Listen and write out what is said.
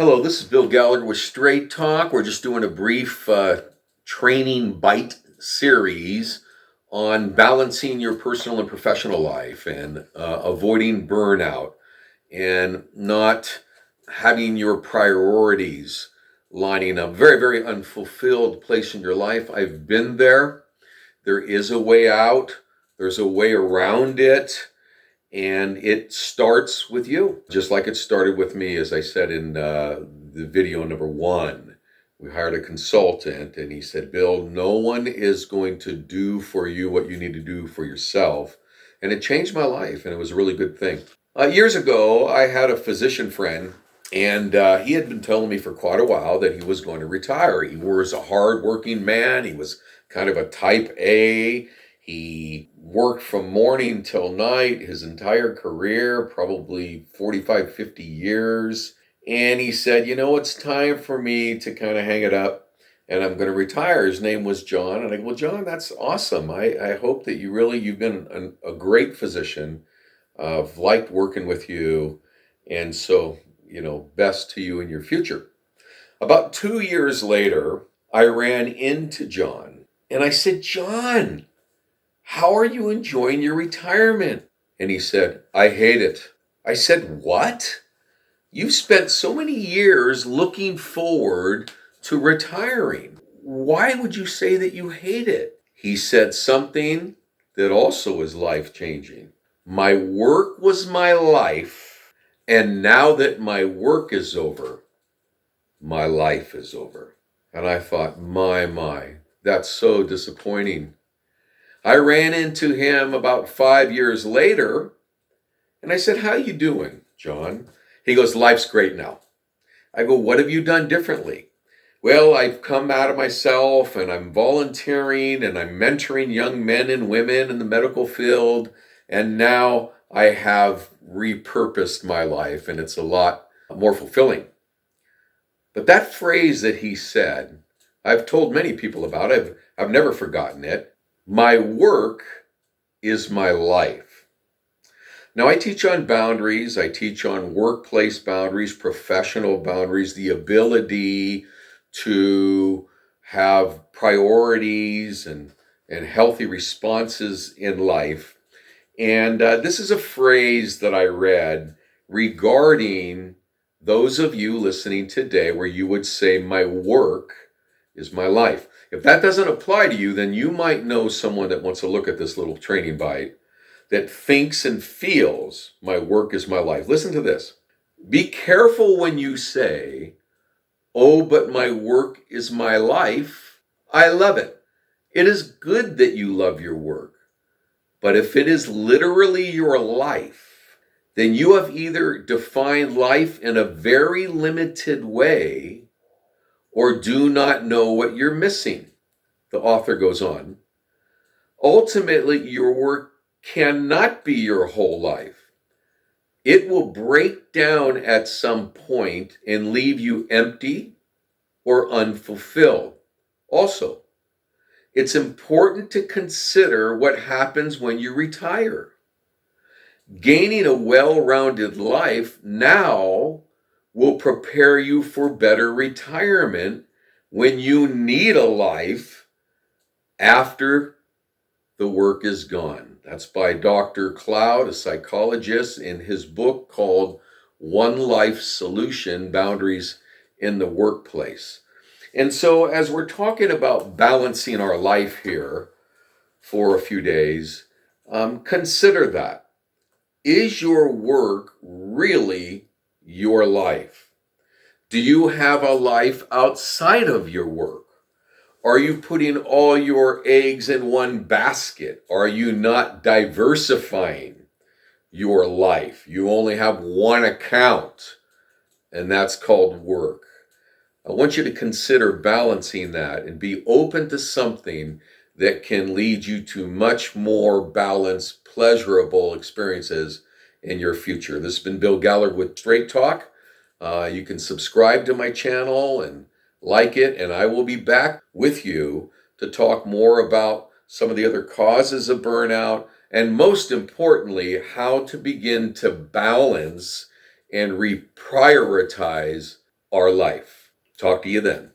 Hello, this is Bill Gallagher with Straight Talk. We're just doing a brief training bite series on balancing your personal and professional life and avoiding burnout and not having your priorities lining up. Very, very unfulfilled place in your life. I've been there. There is a way out, there's a way around it. And it starts with you, just like it started with me, as I said in the video number one. We hired a consultant, and he said, Bill, no one is going to do for you what you need to do for yourself. And it changed my life, and it was a really good thing. Years ago, I had a physician friend, and he had been telling me for quite a while that he was going to retire. He was a hard-working man. He was kind of a type A. He worked from morning till night his entire career, probably 45, 50 years. And he said, it's time for me to kind of hang it up and I'm going to retire. His name was John. And I go, well, John, that's awesome. I hope that you've been a great physician. I've liked working with you. And so, best to you in your future. About 2 years later, I ran into John and I said, John, how are you enjoying your retirement? And he said, I hate it. I said, what? You've spent so many years looking forward to retiring. Why would you say that you hate it? He said something that also is life-changing. My work was my life, and now that my work is over, my life is over. And I thought, my, that's so disappointing. I ran into him about 5 years later, and I said, how you doing, John? He goes, life's great now. I go, what have you done differently? Well, I've come out of myself, and I'm volunteering, and I'm mentoring young men and women in the medical field, and now I have repurposed my life, and it's a lot more fulfilling. But that phrase that he said, I've told many people about it. I've never forgotten it. My work is my life. Now, I teach on boundaries. I teach on workplace boundaries, professional boundaries, the ability to have priorities and healthy responses in life. And this is a phrase that I read regarding those of you listening today where you would say, my work is my life. If that doesn't apply to you, then you might know someone that wants to look at this little training bite that thinks and feels my work is my life. Listen to this. Be careful when you say, oh, but my work is my life. I love it. It is good that you love your work. But if it is literally your life, then you have either defined life in a very limited way or do not know what you're missing. The author goes on. Ultimately, your work cannot be your whole life. It will break down at some point and leave you empty or unfulfilled. Also, it's important to consider what happens when you retire. Gaining a well-rounded life now will prepare you for better retirement when you need a life after the work is gone. That's by Dr. Cloud, a psychologist, in his book called One Life Solution, Boundaries in the Workplace. And so as we're talking about balancing our life here for a few days, consider that. Is your work really your life? Do you have a life outside of your work? Are you putting all your eggs in one basket? Are you not diversifying your life? You only have one account, and that's called work. I want you to consider balancing that and be open to something that can lead you to much more balanced, pleasurable experiences in your future. This has been Bill Gallagher with Straight Talk. You can subscribe to my channel and like it, and I will be back with you to talk more about some of the other causes of burnout, and most importantly, how to begin to balance and reprioritize our life. Talk to you then.